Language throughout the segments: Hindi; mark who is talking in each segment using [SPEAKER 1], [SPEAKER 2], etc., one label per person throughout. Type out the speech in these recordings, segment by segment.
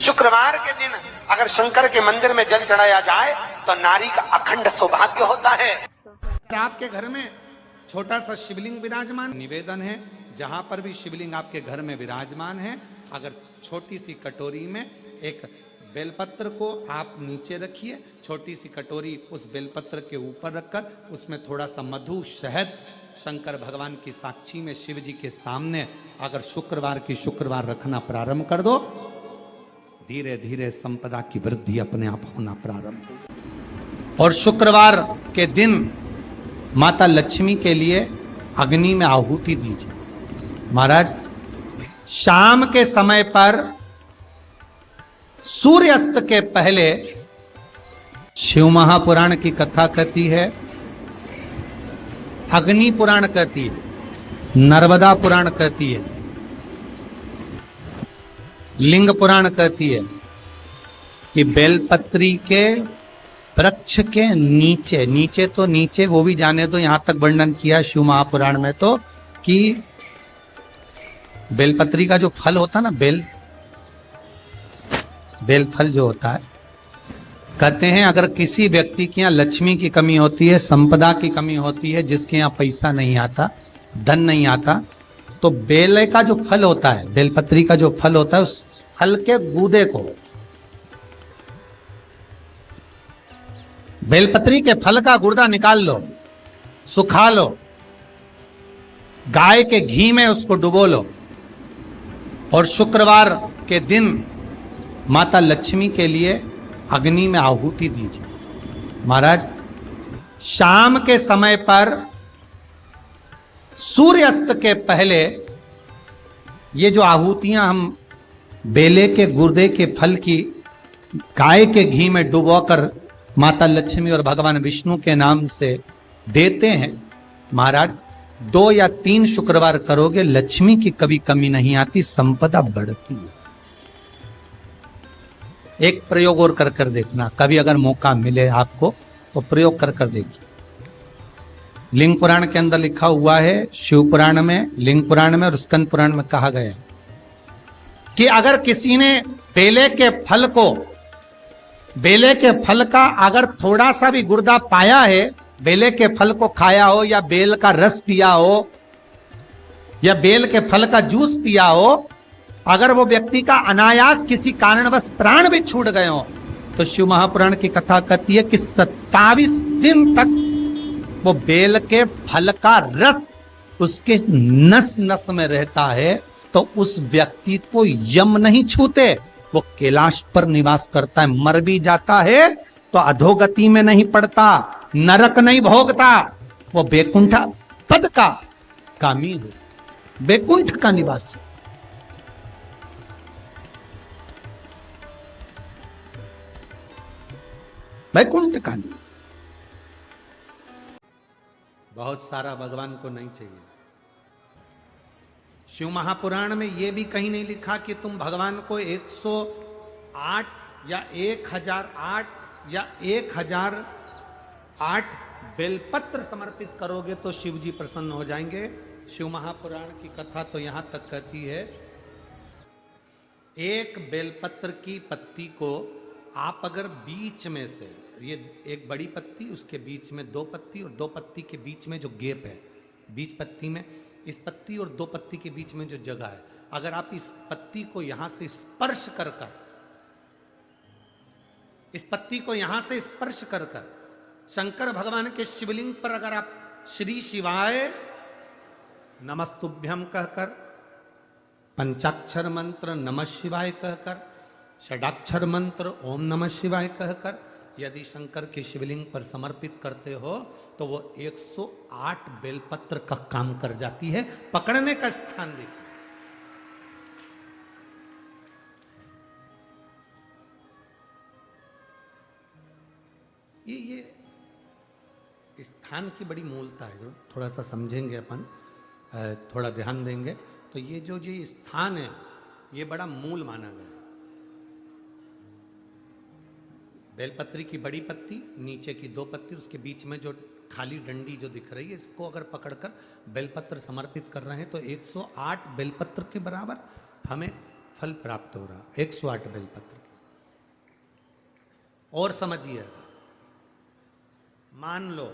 [SPEAKER 1] शुक्रवार के दिन अगर शंकर के मंदिर में जल चढ़ाया जाए तो नारी का अखंड सौभाग्य होता है।
[SPEAKER 2] आपके घर में छोटा सा शिवलिंग विराजमान, निवेदन है जहां पर भी शिवलिंग आपके घर में विराजमान है, अगर छोटी सी कटोरी में एक बेलपत्र को आप नीचे रखिए, छोटी सी कटोरी उस बेलपत्र के ऊपर रखकर उसमें थोड़ा सा मधु शहद शंकर भगवान की साक्षी में शिव जी के सामने अगर शुक्रवार की शुक्रवार रखना प्रारंभ कर दो, धीरे धीरे संपदा की वृद्धि अपने आप होना प्रारंभ हो। और शुक्रवार के दिन माता लक्ष्मी के लिए अग्नि में आहुति दीजिए। महाराज, शाम के समय पर सूर्यास्त के पहले शिव महापुराण की कथा कहती है, अग्नि पुराण कहती है, नर्मदा पुराण कहती है, लिंग पुराण कहती है कि बेलपत्री के वृक्ष के नीचे, नीचे तो नीचे वो भी जाने दो, यहां तक वर्णन किया शिव महापुराण में तो कि बेलपत्री का जो फल होता है ना, बेल फल जो होता है, कहते हैं अगर किसी व्यक्ति के यहाँ लक्ष्मी की कमी होती है, संपदा की कमी होती है, जिसके यहाँ पैसा नहीं आता, धन नहीं आता, तो बेल का जो फल होता है, बेलपत्री का जो फल होता है, उस फल के गूदे को, बेलपत्री के फल का गुर्दा निकाल लो, सुखा लो, गाय के घी में उसको डुबो लो और शुक्रवार के दिन माता लक्ष्मी के लिए अग्नि में आहुति दीजिए। महाराज, शाम के समय पर सूर्यास्त के पहले ये जो आहुतियां हम बेले के गुर्दे के फल की गाय के घी में डुबोकर माता लक्ष्मी और भगवान विष्णु के नाम से देते हैं, महाराज 2 या 3 शुक्रवार करोगे, लक्ष्मी की कभी कमी नहीं आती, संपदा बढ़ती है। एक प्रयोग और कर कर देखना, कभी अगर मौका मिले आपको तो प्रयोग कर कर देखिए। लिंग पुराण के अंदर लिखा हुआ है, शिव पुराण में, लिंग पुराण में और स्कंद पुराण में कहा गया है कि अगर किसी ने बेले के फल को, बेले के फल का अगर थोड़ा सा भी गुर्दा पाया है, बेले के फल को खाया हो या बेल का रस पिया हो या बेल के फल का जूस पिया हो, अगर वो व्यक्ति का अनायास किसी कारणवश प्राण भी छूट गए हो, तो शिव महापुराण की कथा कहती है कि 27 दिन तक वो बेल के फल का रस उसके नस नस में रहता है, तो उस व्यक्ति को यम नहीं छूते, वो कैलाश पर निवास करता है। मर भी जाता है तो अधोगति में नहीं पड़ता, नरक नहीं भोगता, वो बैकुंठ पद का कामी हो, बैकुंठ का निवासी। बैकुंठ का निवास। बहुत सारा भगवान को नहीं चाहिए। शिव महापुराण में यह भी कहीं नहीं लिखा कि तुम भगवान को 108 या 1008 या 1008 बेलपत्र समर्पित करोगे तो शिव जी प्रसन्न हो जाएंगे। शिव महापुराण की कथा तो यहां तक कहती है, एक बेलपत्र की पत्ती को आप अगर बीच में से, ये एक बड़ी पत्ती, उसके बीच में 2 पत्ती और 2 पत्ती के बीच में जो गैप है, बीच पत्ती में, इस पत्ती और 2 पत्ती के बीच में जो जगह है, अगर आप इस पत्ती को यहां से स्पर्श कर कर, इस पत्ती को यहां से स्पर्श कर कर शंकर भगवान के शिवलिंग पर अगर आप श्री शिवाय नमस्तुभ्यम कहकर, पंचाक्षर मंत्र नमः शिवाय कहकर, षडाक्षर मंत्र ओम नमः शिवाय कहकर यदि शंकर के शिवलिंग पर समर्पित करते हो तो वो 108 बेलपत्र का काम कर जाती है। पकड़ने का स्थान देखिए, ये स्थान की बड़ी मूलता है, जो थोड़ा सा समझेंगे अपन, थोड़ा ध्यान देंगे तो ये जो ये स्थान है ये बड़ा मूल माना गया। बेलपत्री की बड़ी पत्ती, नीचे की 2 पत्ती, उसके बीच में जो खाली डंडी जो दिख रही है, इसको अगर पकड़कर बेलपत्र समर्पित कर रहे हैं तो 108 बेलपत्र के बराबर हमें फल प्राप्त हो रहा। 108 बेलपत्र। और समझिएगा, मान लो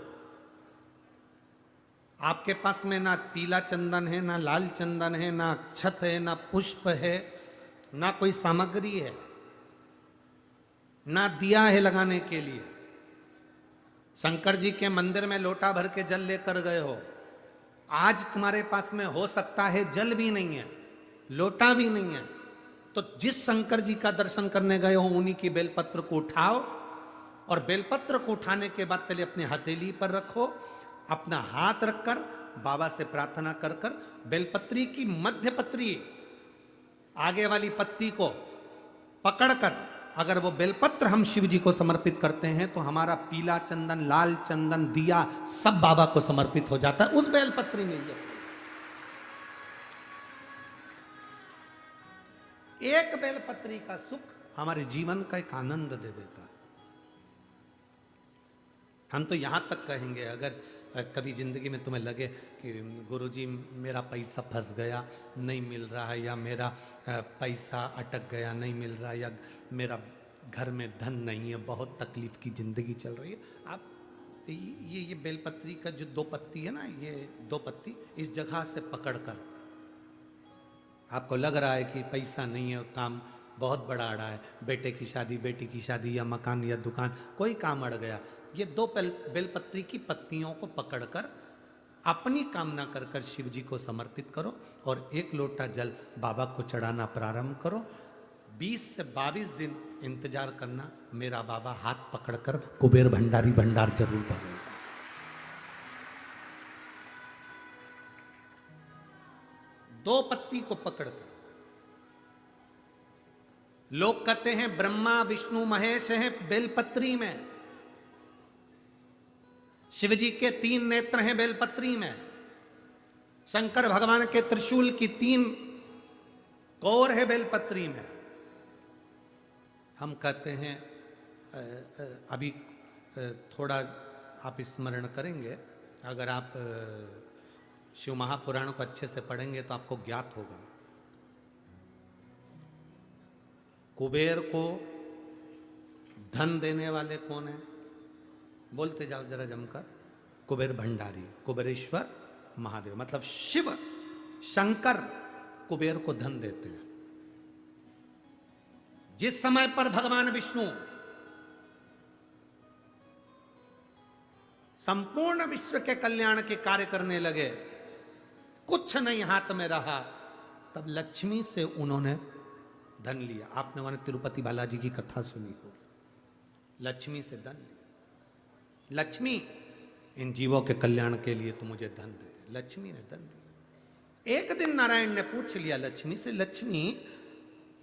[SPEAKER 2] आपके पास में ना पीला चंदन है, ना लाल चंदन है, ना अक्षत है, ना पुष्प है, ना कोई सामग्री है, ना दिया है लगाने के लिए। शंकर जी के मंदिर में लोटा भर के जल लेकर गए हो, आज तुम्हारे पास में हो सकता है जल भी नहीं है, लोटा भी नहीं है, तो जिस शंकर जी का दर्शन करने गए हो उन्हीं की बेलपत्र को उठाओ, और बेलपत्र को उठाने के बाद पहले अपने हथेली पर रखो, अपना हाथ रखकर बाबा से प्रार्थना कर कर बेलपत्री की मध्य पत्री, आगे वाली पत्ती को पकड़कर अगर वो बेलपत्र हम शिव जी को समर्पित करते हैं तो हमारा पीला चंदन, लाल चंदन, दिया सब बाबा को समर्पित हो जाता है, उस बेलपत्री मिल जाती है। एक बेलपत्री का सुख हमारे जीवन का एक आनंद दे देता है। हम तो यहां तक कहेंगे, अगर कभी जिंदगी में तुम्हें लगे कि गुरुजी मेरा पैसा फंस गया नहीं मिल रहा है, या मेरा पैसा अटक गया नहीं मिल रहा, या मेरा घर में धन नहीं है, बहुत तकलीफ की जिंदगी चल रही है, आप ये बेलपत्री का जो 2 पत्ती है ना, ये 2 पत्ती इस जगह से पकड़कर, आपको लग रहा है कि पैसा नहीं है, काम बहुत बड़ा अड़ा है, बेटे की शादी, बेटी की शादी, या मकान या दुकान, कोई काम अड़ गया, ये 2 बेलपत्री की पत्तियों को पकड़कर अपनी कामना कर कर शिव जी को समर्पित करो और 1 लोटा जल बाबा को चढ़ाना प्रारंभ करो। 20 से 22 दिन इंतजार करना, मेरा बाबा हाथ पकड़कर कुबेर भंडारी भंडार जरूर भरेगा। दो पत्ती को पकड़कर, लोग कहते हैं ब्रह्मा विष्णु महेश हैं बेलपत्री में, शिव जी के 3 नेत्र हैं बेलपत्री में, शंकर भगवान के त्रिशूल की 3 कोर है बेलपत्री में। हम कहते हैं अभी थोड़ा आप स्मरण करेंगे, अगर आप शिव महापुराण को अच्छे से पढ़ेंगे तो आपको ज्ञात होगा, कुबेर को धन देने वाले कौन है? बोलते जाओ जरा जमकर, कुबेर भंडारी, कुबेरेश्वर महादेव, मतलब शिव शंकर कुबेर को धन देते हैं। जिस समय पर भगवान विष्णु संपूर्ण विश्व के कल्याण के कार्य करने लगे, कुछ नहीं हाथ में रहा, तब लक्ष्मी से उन्होंने धन लिया। आपने वहां तिरुपति बालाजी की कथा सुनी होगी, लक्ष्मी से धन लिया। लक्ष्मी, इन जीवों के कल्याण के लिए तू मुझे धन दे दे। लक्ष्मी ने धन दिया। एक दिन नारायण ने पूछ लिया लक्ष्मी से, लक्ष्मी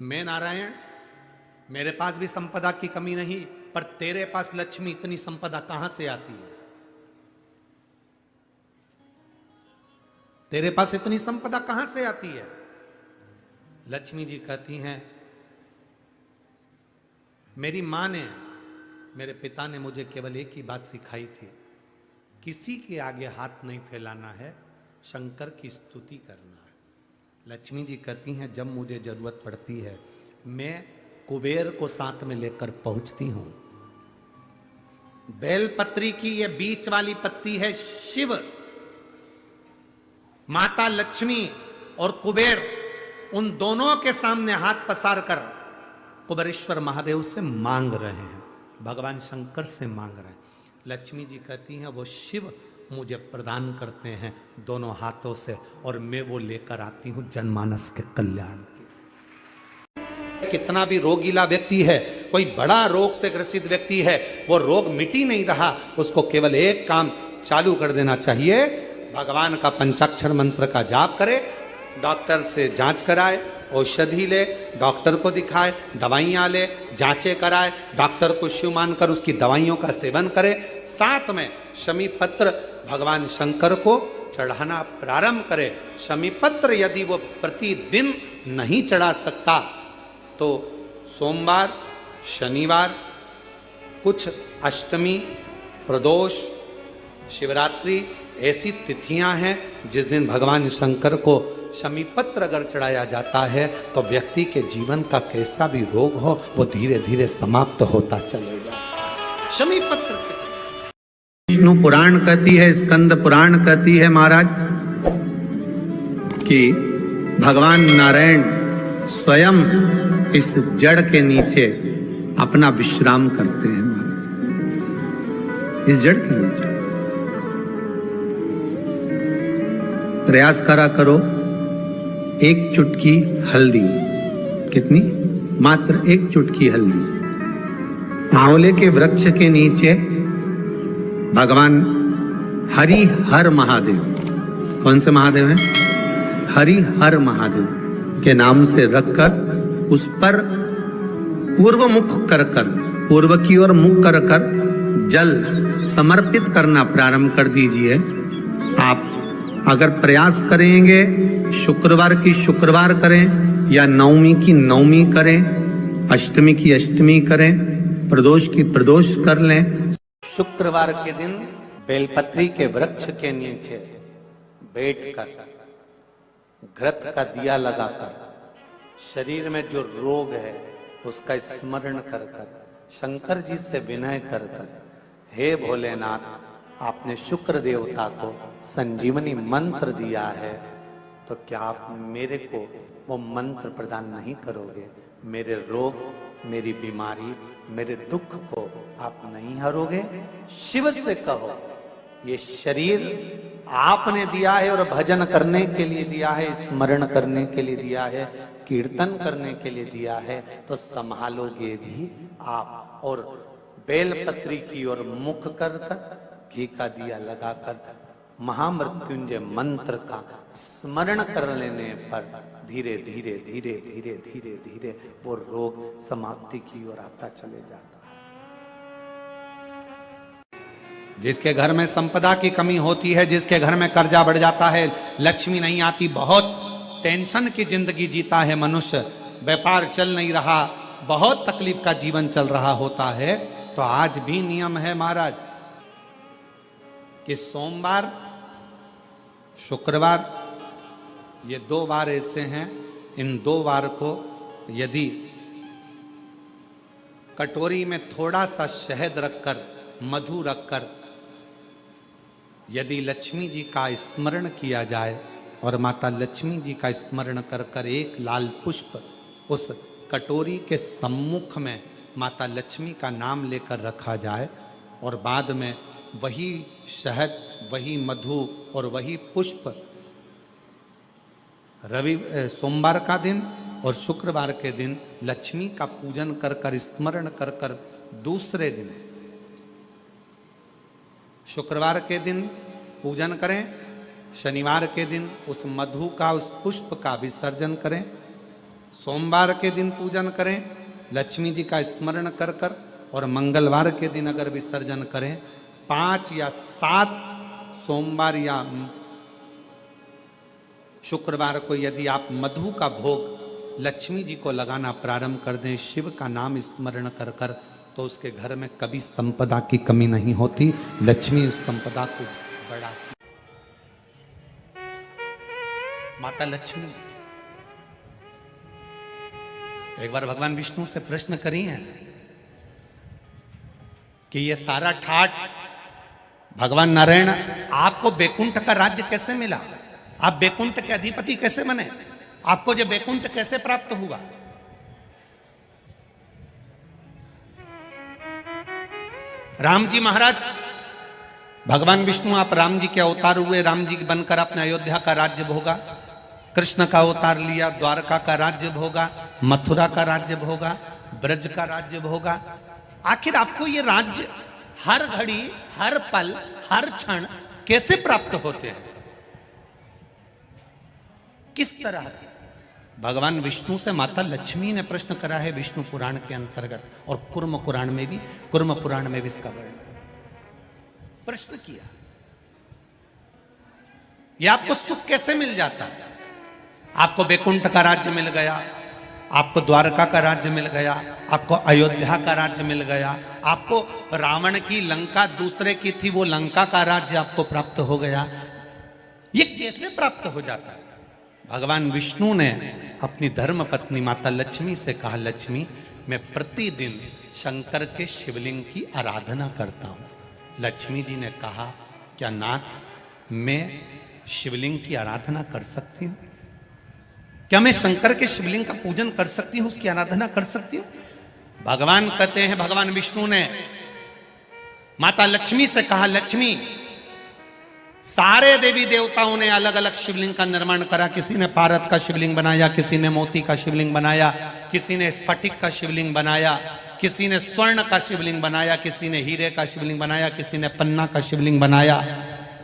[SPEAKER 2] मैं नारायण, मेरे पास भी संपदा की कमी नहीं, पर तेरे पास लक्ष्मी इतनी संपदा कहां से आती है? तेरे पास इतनी संपदा कहां से आती है? लक्ष्मी जी कहती हैं, मेरी मां ने, मेरे पिता ने मुझे केवल एक ही बात सिखाई थी, किसी के आगे हाथ नहीं फैलाना है, शंकर की स्तुति करना है। लक्ष्मी जी कहती हैं, जब मुझे जरूरत पड़ती है मैं कुबेर को साथ में लेकर पहुंचती हूं। बेलपत्री की ये बीच वाली पत्ती है शिव, माता लक्ष्मी और कुबेर, उन दोनों के सामने हाथ पसार कर कुबेरेश्वर महादेव से मांग रहे हैं, भगवान शंकर से मांग रहे हैं। लक्ष्मी जी कहती हैं, वो शिव मुझे प्रदान करते हैं दोनों हाथों से, और मैं वो लेकर आती हूं जनमानस के कल्याण के। कितना भी रोगीला व्यक्ति है, कोई बड़ा रोग से ग्रसित व्यक्ति है, वो रोग मिट ही नहीं रहा, उसको केवल एक काम चालू कर देना चाहिए, भगवान का पंचाक्षर मंत्र का जाप करे, डॉक्टर से जांच कराए, औषधि ले, डॉक्टर को दिखाए, दवाइयां ले, जांचें कराए, डॉक्टर को शिव मानकर उसकी दवाइयों का सेवन करे, साथ में शमी पत्र भगवान शंकर को चढ़ाना प्रारंभ करे। शमी पत्र यदि वो प्रतिदिन नहीं चढ़ा सकता तो सोमवार, शनिवार, कुछ अष्टमी, प्रदोष, शिवरात्रि ऐसी तिथियां हैं जिस दिन भगवान शंकर को शमीपत्र अगर चढ़ाया जाता है तो व्यक्ति के जीवन का कैसा भी रोग हो वो धीरे धीरे समाप्त होता चलेगा। शमीपत्र विष्णु पुराण कहती है, स्कंद पुराण कहती है महाराज कि भगवान नारायण स्वयं इस जड़ के नीचे अपना विश्राम करते हैं महाराज, इस जड़ के नीचे। प्रयास करा करो, एक चुटकी हल्दी, कितनी? मात्र एक चुटकी हल्दी, आंवले के वृक्ष के नीचे भगवान हरि हर महादेव, कौन से महादेव हैं? हरि हर महादेव के नाम से रखकर उस पर पूर्व मुख कर कर, पूर्व की ओर मुख कर कर जल समर्पित करना प्रारंभ कर दीजिए। आप अगर प्रयास करेंगे शुक्रवार की शुक्रवार करें या नवमी की नवमी करें, अष्टमी की अष्टमी करें, प्रदोष की प्रदोष कर लें। शुक्रवार के दिन बेलपत्री के वृक्ष के नीचे बैठकर घृत का दिया लगाकर शरीर में जो रोग है उसका स्मरण कर कर शंकर जी से विनय कर कर, हे भोलेनाथ आपने शुक्र देवता को संजीवनी मंत्र दिया है तो क्या आप मेरे को वो मंत्र प्रदान नहीं करोगे? मेरे रोग, मेरी बीमारी, मेरे दुख को आप नहीं हरोगे? शिव से कहो ये शरीर आपने दिया है और भजन करने के लिए दिया है, स्मरण करने के लिए दिया है, कीर्तन करने के लिए दिया है, तो संभालोगे भी आप। और बेलपत्री की ओर मुख कर घी का दिया लगाकर महामृत्युंजय मंत्र का स्मरण कर लेने पर धीरे धीरे धीरे धीरे धीरे धीरे वो रोग समाप्ति की ओर आता चले जाता है। जिसके घर में संपदा की कमी होती है, जिसके घर में कर्जा बढ़ जाता है, लक्ष्मी नहीं आती, बहुत टेंशन की जिंदगी जीता है मनुष्य, व्यापार चल नहीं रहा, बहुत तकलीफ का जीवन चल रहा होता है, तो आज भी नियम है महाराज कि सोमवार शुक्रवार ये 2 बार ऐसे हैं, इन 2 बार को यदि कटोरी में थोड़ा सा शहद रखकर, मधु रखकर यदि लक्ष्मी जी का स्मरण किया जाए और माता लक्ष्मी जी का स्मरण कर कर एक लाल पुष्प उस कटोरी के सम्मुख में माता लक्ष्मी का नाम लेकर रखा जाए और बाद में वही शहद, वही मधु और वही पुष्प सोमवार का दिन और शुक्रवार के दिन लक्ष्मी का पूजन कर कर, स्मरण कर कर, दूसरे दिन शुक्रवार के दिन पूजन करें, शनिवार के दिन उस मधु का, उस पुष्प का विसर्जन करें, सोमवार के दिन पूजन करें लक्ष्मी जी का स्मरण कर कर, और मंगलवार के दिन अगर विसर्जन करें, 5 या 7 सोमवार या शुक्रवार को यदि आप मधु का भोग लक्ष्मी जी को लगाना प्रारंभ कर दें, शिव का नाम स्मरण कर कर, तो उसके घर में कभी संपदा की कमी नहीं होती, लक्ष्मी उस संपदा को बढ़ाती। माता लक्ष्मी एक बार भगवान विष्णु से प्रश्न करी है कि ये सारा ठाट भगवान नारायण आपको बैकुंठ का राज्य कैसे मिला, आप बैकुंठ के अधिपति कैसे बने, आपको ये बैकुंठ कैसे प्राप्त हुआ? राम जी महाराज, भगवान विष्णु आप राम जी के अवतार हुए, राम जी बनकर आपने अयोध्या का राज्य भोगा, कृष्ण का अवतार लिया, द्वारका का राज्य भोगा, मथुरा का राज्य भोगा, ब्रज का राज्य भोगा। आखिर आपको ये राज्य हर घड़ी, हर पल, हर क्षण कैसे प्राप्त होते हैं, किस तरह से? भगवान विष्णु से माता लक्ष्मी ने प्रश्न करा है विष्णु पुराण के अंतर्गत, और कुर्म पुराण में भी, कुर्म पुराण में भी इसका वर्णन प्रश्न किया। यह आपको सुख कैसे मिल जाता है? आपको बैकुंठ का राज्य मिल गया, आपको द्वारका का राज्य मिल गया, आपको अयोध्या का राज्य मिल गया, आपको रावण की लंका दूसरे की थी वो लंका का राज्य आपको प्राप्त हो गया। ये कैसे प्राप्त हो जाता है? भगवान विष्णु ने अपनी धर्म पत्नी माता लक्ष्मी से कहा, लक्ष्मी मैं प्रतिदिन शंकर के शिवलिंग की आराधना करता हूँ। लक्ष्मी जी ने कहा, क्या नाथ मैं शिवलिंग की आराधना कर सकती हूँ? क्या मैं शंकर के शिवलिंग का पूजन कर सकती हूँ, उसकी आराधना कर सकती हूँ? भगवान कहते हैं, भगवान विष्णु ने माता लक्ष्मी से कहा, लक्ष्मी सारे देवी देवताओं ने अलग अलग शिवलिंग का निर्माण करा। किसी ने पारद का शिवलिंग बनाया, किसी ने मोती का शिवलिंग बनाया, किसी ने स्फटिक का शिवलिंग बनाया, किसी ने स्वर्ण का शिवलिंग बनाया, किसी ने हीरे का शिवलिंग बनाया, किसी ने पन्ना का शिवलिंग बनाया।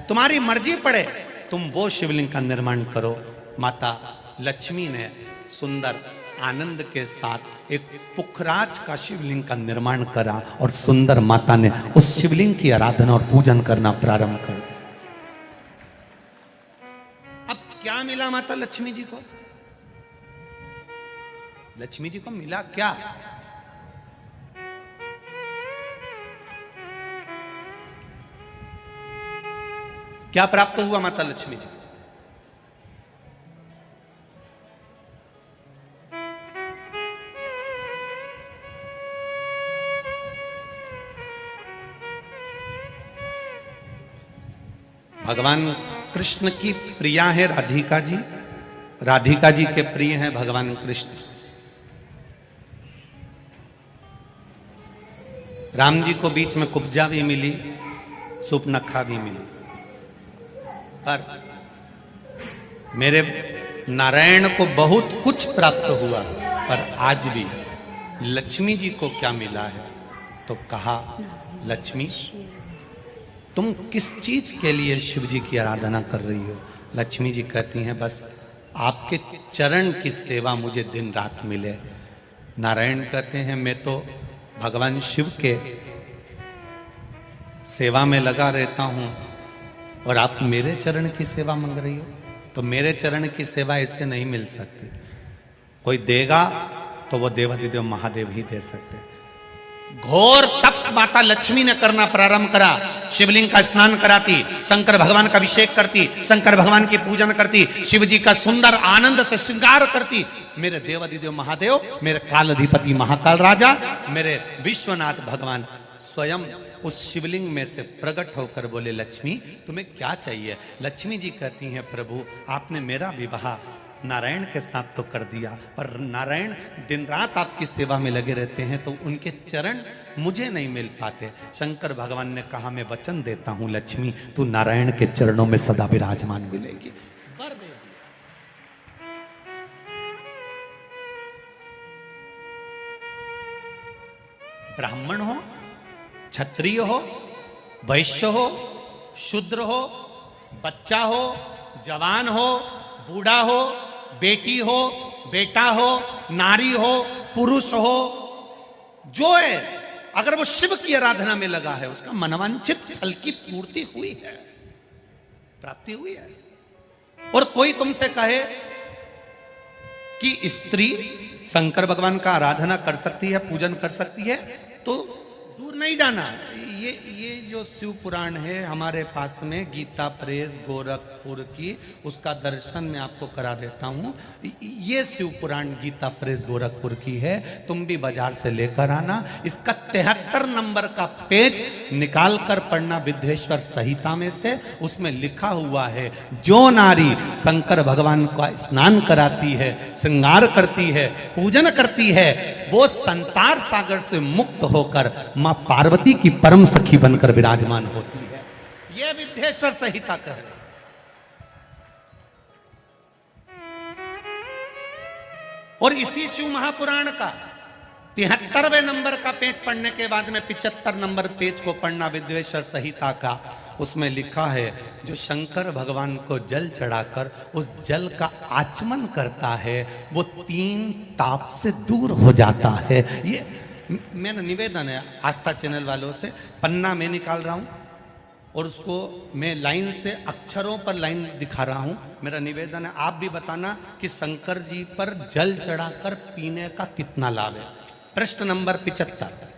[SPEAKER 2] तुम्हारी मर्जी पड़े, तुम वो शिवलिंग का निर्माण करो। माता लक्ष्मी ने सुंदर आनंद के साथ एक पुखराज का शिवलिंग का निर्माण करा और सुंदर माता ने उस शिवलिंग की आराधना और पूजन करना प्रारंभ कर दिया। अब क्या मिला माता लक्ष्मी जी को? लक्ष्मी जी को मिला क्या? क्या प्राप्त हुआ माता लक्ष्मी जी? भगवान कृष्ण की प्रिया है राधिका जी, राधिका जी के प्रिय हैं भगवान कृष्ण। राम जी को बीच में कुब्जा भी मिली, सुपनखा भी मिली, पर मेरे नारायण को बहुत कुछ प्राप्त हुआ, पर आज भी लक्ष्मी जी को क्या मिला है? तो कहा, लक्ष्मी तुम किस चीज के लिए शिव जी की आराधना कर रही हो? लक्ष्मी जी कहती हैं, बस आपके चरण की सेवा मुझे दिन रात मिले। नारायण कहते हैं, मैं तो भगवान शिव के सेवा में लगा रहता हूं और आप मेरे चरण की सेवा मांग रही हो? तो मेरे चरण की सेवा इससे नहीं मिल सकती। कोई देगा तो वो देवाधिदेव महादेव ही दे सकते हैं। घोर तप माता लक्ष्मी ने करना प्रारंभ करा। शिवलिंग का स्नान कराती, शंकर भगवान का अभिषेक करती, शंकर भगवान की पूजन करती, शिव जी का सुंदर आनंद से श्रृंगार करती। मेरे देवाधिदेव महादेव, मेरे कालाधिपति महाकाल राजा, मेरे विश्वनाथ भगवान स्वयं उस शिवलिंग में से प्रकट होकर बोले, लक्ष्मी तुम्हें क्या चाहिए? लक्ष्मी जी कहती हैं, प्रभु आपने मेरा विवाह नारायण के साथ तो कर दिया, पर नारायण दिन रात आपकी सेवा में लगे रहते हैं, तो उनके चरण मुझे नहीं मिल पाते। शंकर भगवान ने कहा, मैं वचन देता हूं लक्ष्मी, तू नारायण के चरणों में सदा विराजमान मिलेगी। ब्राह्मण हो, क्षत्रिय हो, वैश्य हो, शूद्र हो, बच्चा हो, जवान हो, बूढ़ा हो, बेटी हो, बेटा हो, नारी हो, पुरुष हो, जो है अगर वो शिव की आराधना में लगा है, उसका मनवांछित फल की पूर्ति हुई है, प्राप्ति हुई है। और कोई तुमसे कहे कि स्त्री शंकर भगवान का आराधना कर सकती है, पूजन कर सकती है, तो दूर नहीं जाना। ये जो शिव पुराण है हमारे पास में, गीता प्रेस गोरखपुर की, उसका दर्शन मैं आपको करा देता हूँ। ये शिव पुराण गीता प्रेस गोरखपुर की है, तुम भी बाजार से लेकर आना। इसका 73 नंबर का पेज निकाल कर पढ़ना विद्येश्वर संहिता में से। उसमें लिखा हुआ है, जो नारी शंकर भगवान का स्नान कराती है, श्रृंगार करती है, पूजन करती है, वो संसार सागर से मुक्त होकर मां पार्वती की परम सखी बनकर विराजमान होती है। यह विद्येश्वर संहिता कह रहे। और इसी शिव महापुराण का 73वें नंबर का पेज पढ़ने के बाद में 75 नंबर पेज को पढ़ना विद्येश्वर संहिता का। उसमें लिखा है, जो शंकर भगवान को जल चढ़ाकर उस जल का आचमन करता है, वो 3 ताप से दूर हो जाता है। ये मेरा निवेदन है आस्था चैनल वालों से। पन्ना मैं निकाल रहा हूं और उसको मैं लाइन से अक्षरों पर लाइन दिखा रहा हूं। मेरा निवेदन है, आप भी बताना कि शंकर जी पर जल चढ़ाकर पीने का कितना लाभ है। प्रश्न नंबर 75।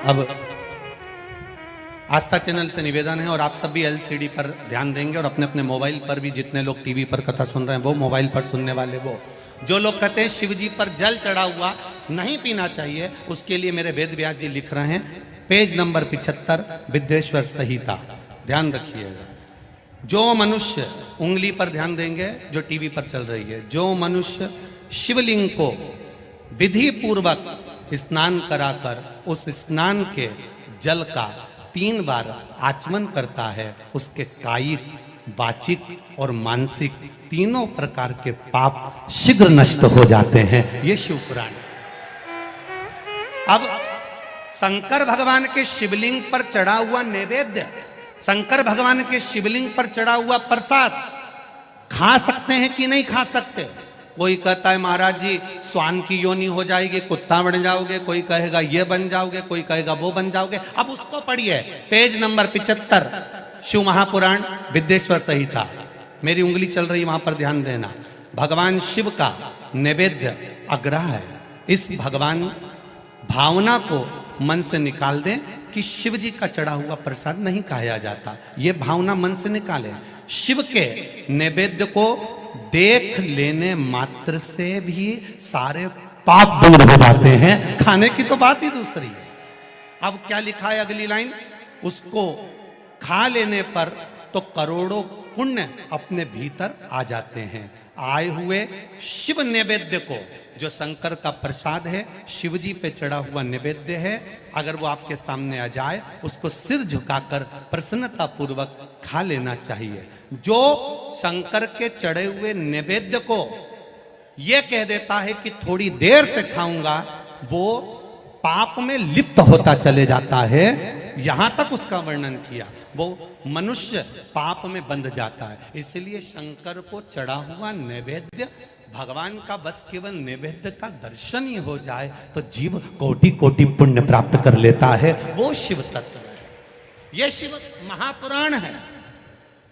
[SPEAKER 2] अब आस्था चैनल से निवेदन है और आप सब भी एलसीडी पर ध्यान देंगे और अपने अपने मोबाइल पर भी, जितने लोग टीवी पर कथा सुन रहे हैं वो, मोबाइल पर सुनने वाले वो, जो लोग कहते हैं शिव जी पर जल चढ़ा हुआ नहीं पीना चाहिए, उसके लिए मेरे वेद व्यास जी लिख रहे हैं पेज नंबर 75 विद्येश्वर संहिता, ध्यान रखिएगा। जो मनुष्य, उंगली पर ध्यान देंगे जो टीवी पर चल रही है, जो मनुष्य शिवलिंग को विधि पूर्वक स्नान कराकर उस स्नान के जल का 3 बार आचमन करता है, उसके कायिक, वाचिक और मानसिक तीनों प्रकार के पाप शीघ्र नष्ट हो जाते हैं। ये शिव पुराण। अब शंकर भगवान के शिवलिंग पर चढ़ा हुआ नैवेद्य, शंकर भगवान के शिवलिंग पर चढ़ा हुआ प्रसाद खा सकते हैं कि नहीं खा सकते? कोई कहता है महाराज जी स्वान की योनि हो जाएगी, कुत्ता बन जाओगे, कोई कहेगा ये बन जाओगे, कोई कहेगा वो बन जाओगे। अब उसको पढ़िए, पेज नंबर 75 शिव महापुराण विद्येश्वर संहिता, मेरी उंगली चल रही वहां पर ध्यान देना। भगवान शिव का नैवेद्य अग्रह है। इस भगवान भावना को मन से निकाल दें कि शिव जी का चढ़ा हुआ प्रसाद नहीं खाया जाता, ये भावना मन से निकालें। शिव के नैवेद्य को देख लेने मात्र से भी सारे पाप दूर हो जाते हैं, खाने की तो बात ही दूसरी है। अब क्या लिखा है अगली लाइन, उसको खा लेने पर तो करोड़ों पुण्य अपने भीतर आ जाते हैं। आए हुए शिव नैवेद्य को, जो शंकर का प्रसाद है, शिव जी पे चढ़ा हुआ नैवेद्य है, अगर वो आपके सामने आ जाए उसको सिर झुकाकर प्रसन्नता पूर्वक खा लेना चाहिए। जो शंकर के चढ़े हुए नैवेद्य को ये कह देता है कि थोड़ी देर से खाऊंगा, वो पाप में लिप्त होता चले जाता है। यहां तक उसका वर्णन किया, वो मनुष्य पाप में बंध जाता है। इसलिए शंकर को चढ़ा हुआ नैवेद्य, भगवान का बस केवल नैवेद्य का दर्शन ही हो जाए तो जीव कोटि कोटि पुण्य प्राप्त कर लेता है। वो शिव तत्व है, ये शिव महापुराण है।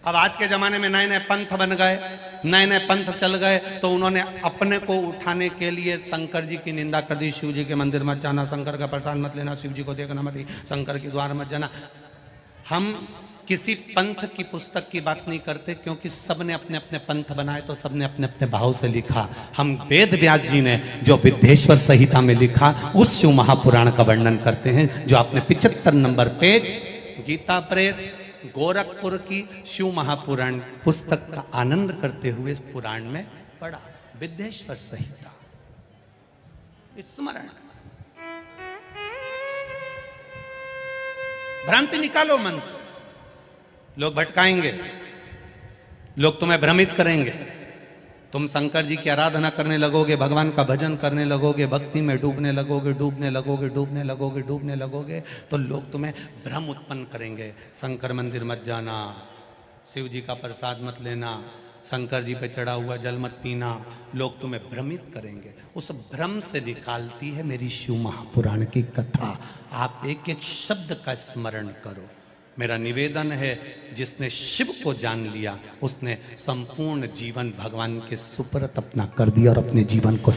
[SPEAKER 2] अब आज के जमाने में नए नए पंथ बन गए, नए नए पंथ चल गए, तो उन्होंने अपने को उठाने के लिए शंकर जी की निंदा कर दी। शिव जी के मंदिर मत जाना, शंकर का प्रसाद मत लेना, शिव जी को देखना मत, शंकर के द्वार मत जाना। हम किसी पंथ की पुस्तक की बात नहीं करते, क्योंकि सबने अपने अपने पंथ बनाए तो सबने अपने अपने भाव से लिखा। हम वेद व्यास जी ने जो विद्येश्वर संहिता में लिखा उस शिव महापुराण का वर्णन करते हैं, जो आपने 75 नंबर पेज गीता प्रेस गोरखपुर की शिव महापुराण पुस्तक का आनंद करते हुए इस पुराण में पढ़ा। विद्येश्वर संहिता स्मरण, भ्रांति निकालो मन से। लोग भटकाएंगे, लोग तुम्हें भ्रमित करेंगे, तुम शंकर जी की आराधना करने लगोगे, भगवान का भजन करने लगोगे, भक्ति में डूबने लगोगे, डूबने लगोगे, डूबने लगोगे, डूबने लगोगे, तो लोग तुम्हें भ्रम उत्पन्न करेंगे। शंकर मंदिर मत जाना, शिव जी का प्रसाद मत लेना, शंकर जी पे चढ़ा हुआ जल मत पीना, लोग तुम्हें भ्रमित करेंगे। उस भ्रम से निकालती है मेरी शिव महापुराण की कथा। आप एक एक शब्द का स्मरण करो। मेरा निवेदन है, जिसने शिव को जान लिया उसने संपूर्ण जीवन भगवान के सुपुर्द अपना कर दिया और अपने जीवन को